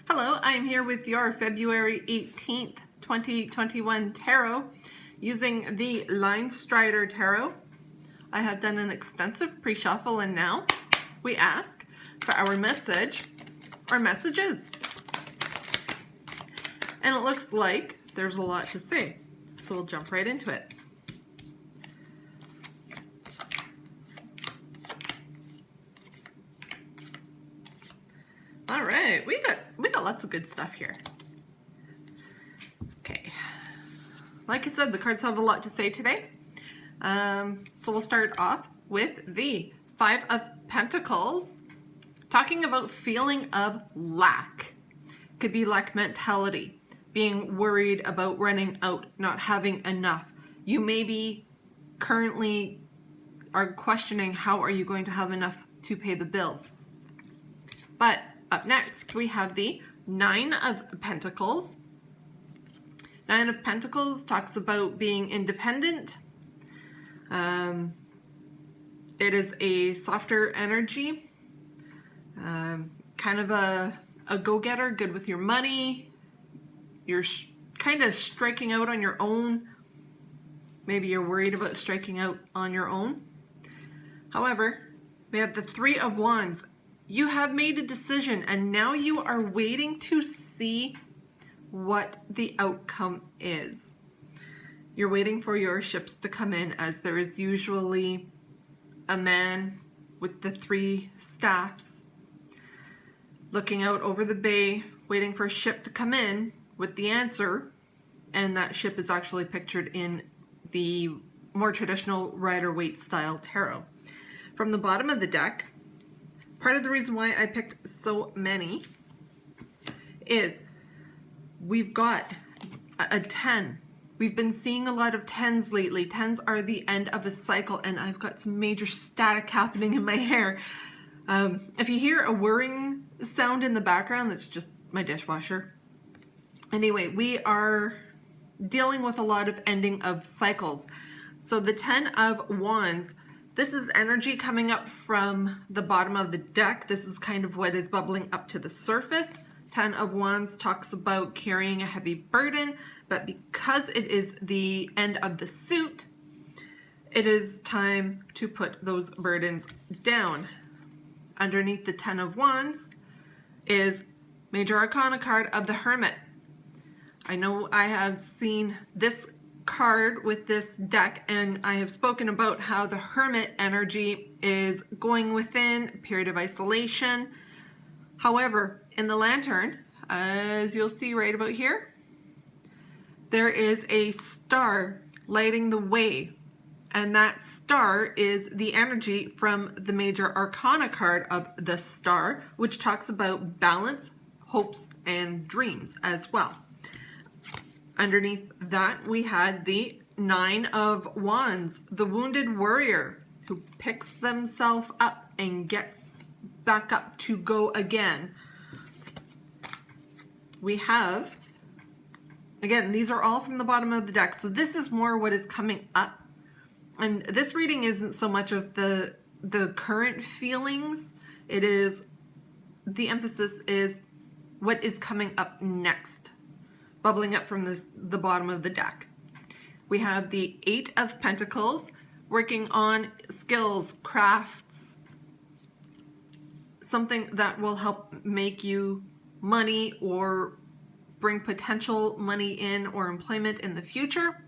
Hello, I'm here with your February 18th, 2021 tarot using the Line Strider Tarot. I have done an extensive pre-shuffle and now we ask for our message or messages. And it looks like there's a lot to say, so we'll jump right into it. All right, we got lots of good stuff here. Okay, like I said, the cards have a lot to say today. So we'll start off with the Five of Pentacles, talking about feeling of lack. Could be lack mentality, being worried about running out, not having enough. You maybe currently are questioning how are you going to have enough to pay the bills. But up next, we have the Nine of Pentacles. Nine of Pentacles talks about being independent. It is a softer energy, kind of a go-getter, good with your money. You're kind of striking out on your own. Maybe you're worried about striking out on your own. However, we have the Three of Wands. You have made a decision and now you are waiting to see what the outcome is. You're waiting for your ships to come in, as there is usually a man with the three staffs looking out over the bay, waiting for a ship to come in with the answer, and that ship is actually pictured in the more traditional Rider-Waite style tarot. From the bottom of the deck, part of the reason why I picked so many is we've got a 10. We've been seeing a lot of 10s lately. 10s are the end of a cycle, and I've got some major static happening in my hair. If you hear a whirring sound in the background, that's just my dishwasher. Anyway, we are dealing with a lot of ending of cycles. So the 10 of Wands, this is energy coming up from the bottom of the deck. This is kind of what is bubbling up to the surface. 10 of Wands talks about carrying a heavy burden, but because it is the end of the suit, it is time to put those burdens down. Underneath the 10 of Wands is Major Arcana card of the Hermit. I know I have seen this card with this deck, and I have spoken about how the Hermit energy is going within a period of isolation. However, in the Lantern, as you'll see right about here, there is a star lighting the way, and that star is the energy from the Major Arcana card of the Star, which talks about balance, hopes, and dreams as well. Underneath that, we had the Nine of Wands, the wounded warrior who picks themselves up and gets back up to go again. We have, again, these are all from the bottom of the deck, so this is more what is coming up. And this reading isn't so much of the current feelings, it is, the emphasis is what is coming up next, bubbling up from the bottom of the deck. We have the Eight of Pentacles, working on skills, crafts, something that will help make you money or bring potential money in or employment in the future.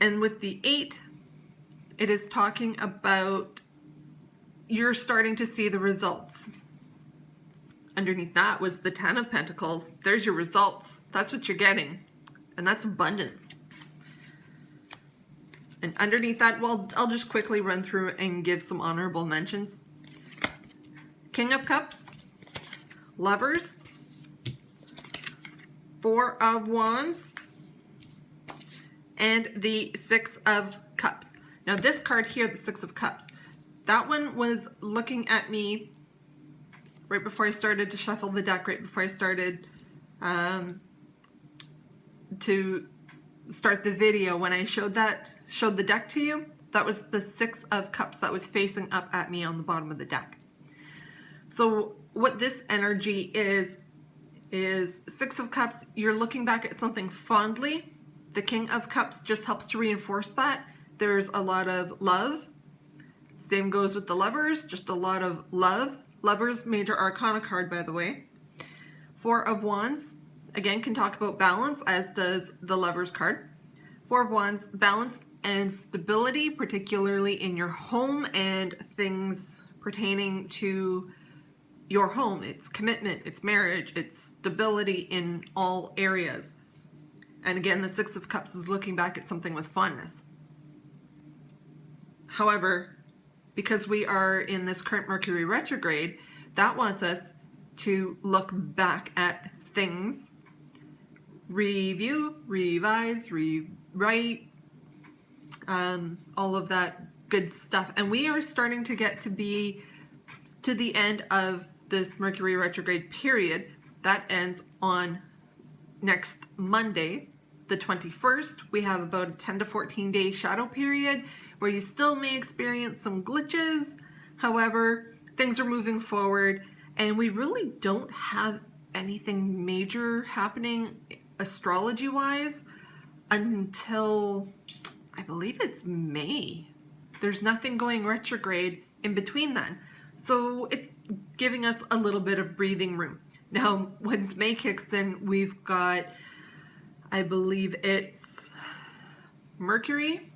And with the 8, it is talking about you're starting to see the results. Underneath that was the 10 of Pentacles. There's your results. That's what you're getting. And that's abundance. And underneath that, well, I'll just quickly run through and give some honorable mentions. King of Cups, Lovers, Four of Wands, and the Six of Cups. Now this card here, the Six of Cups, that one was looking at me right before I started to shuffle the deck, right before I started to start the video. When I showed the deck to you, that was the Six of Cups that was facing up at me on the bottom of the deck. So what this energy is Six of Cups, you're looking back at something fondly. The King of Cups just helps to reinforce that. There's a lot of love. Same goes with the Lovers, just a lot of love. Lovers, major arcana card, by the way. Four of Wands, again, can talk about balance, as does the Lovers card. Four of Wands, balance and stability, particularly in your home and things pertaining to your home. It's commitment, it's marriage, it's stability in all areas. And again, the Six of Cups is looking back at something with fondness. However, because we are in this current Mercury retrograde, that wants us to look back at things, review, revise, rewrite, all of that good stuff. And we are starting to get to be to the end of this Mercury retrograde period. That ends on next Monday, the 21st. We have about a 10 to 14 day shadow period where you still may experience some glitches. However, things are moving forward and we really don't have anything major happening astrology wise until I believe it's May. There's nothing going retrograde in between then. So it's giving us a little bit of breathing room. Now, once May kicks in, we've got, I believe it's Mercury.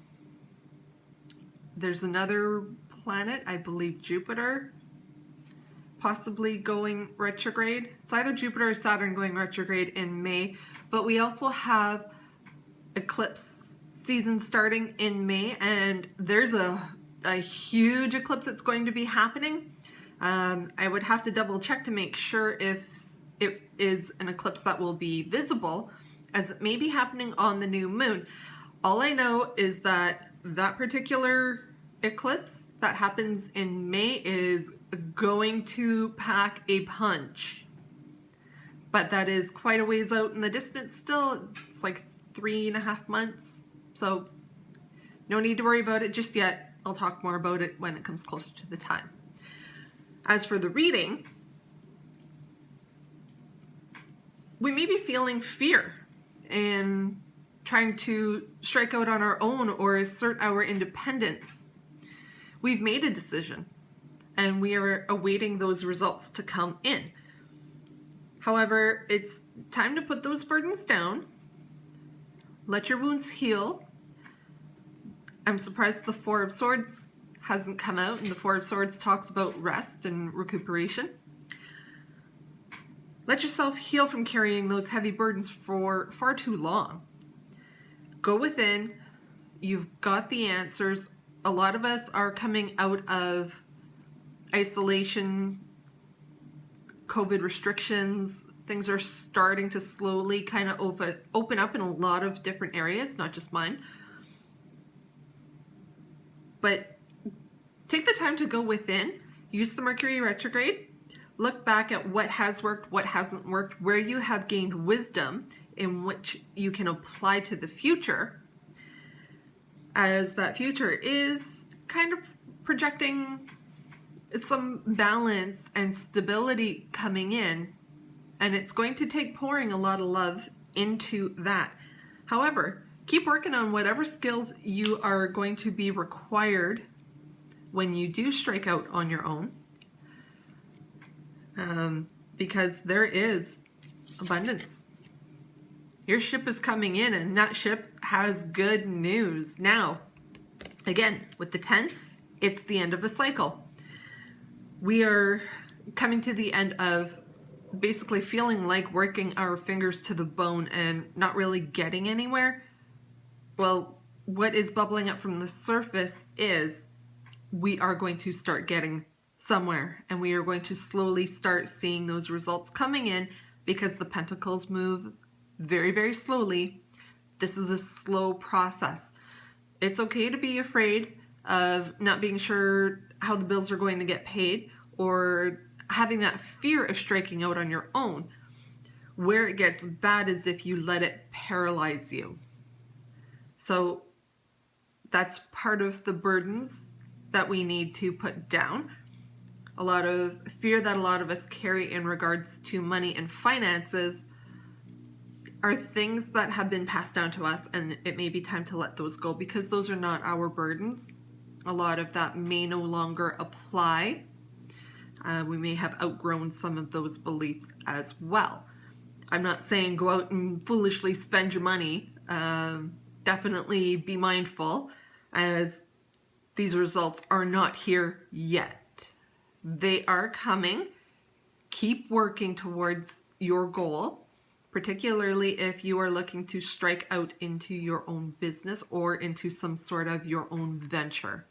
There's another planet, I believe Jupiter, possibly going retrograde. It's either Jupiter or Saturn going retrograde in May, but we also have eclipse season starting in May, and there's a huge eclipse that's going to be happening. I would have to double check to make sure if it is an eclipse that will be visible, as it may be happening on the new moon. All I know is that that particular eclipse that happens in May is going to pack a punch. But that is quite a ways out in the distance still. It's like 3.5 months. So no need to worry about it just yet. I'll talk more about it when it comes closer to the time. As for the reading, we may be feeling fear and trying to strike out on our own or assert our independence. We've made a decision and we are awaiting those results to come in. However, it's time to put those burdens down, let your wounds heal. I'm surprised the Four of Swords hasn't come out, and the Four of Swords talks about rest and recuperation. Let yourself heal from carrying those heavy burdens for far too long. Go within. You've got the answers. A lot of us are coming out of isolation, COVID restrictions. Things are starting to slowly kind of open up in a lot of different areas, not just mine. But take the time to go within, use the Mercury retrograde, look back at what has worked, what hasn't worked, where you have gained wisdom in which you can apply to the future, as that future is kind of projecting some balance and stability coming in, and it's going to take pouring a lot of love into that. However, keep working on whatever skills you are going to be required when you do strike out on your own, because there is abundance. Your ship is coming in, and that ship has good news. Now, again, with the 10, it's the end of a cycle. We are coming to the end of basically feeling like working our fingers to the bone and not really getting anywhere. Well, what is bubbling up from the surface is we are going to start getting somewhere, and we are going to slowly start seeing those results coming in, because the pentacles move very, very slowly. This is a slow process. It's okay to be afraid of not being sure how the bills are going to get paid, or having that fear of striking out on your own. Where it gets bad is if you let it paralyze you. So that's part of the burdens that we need to put down. a lot of fear that a lot of us carry in regards to money and finances are things that have been passed down to us, and it may be time to let those go because those are not our burdens. A lot of that may no longer apply. We may have outgrown some of those beliefs as well. I'm not saying go out and foolishly spend your money. Definitely be mindful, as these results are not here yet. They are coming. Keep working towards your goal, particularly if you are looking to strike out into your own business or into some sort of your own venture.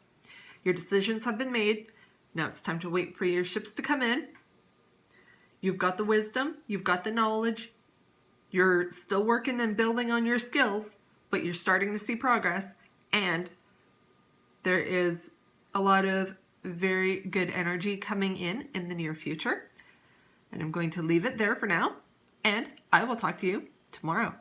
Your decisions have been made. Now it's time to wait for your ships to come in. You've got the wisdom, you've got the knowledge, you're still working and building on your skills, but you're starting to see progress, and there is a lot of very good energy coming in the near future. And I'm going to leave it there for now, and I will talk to you tomorrow.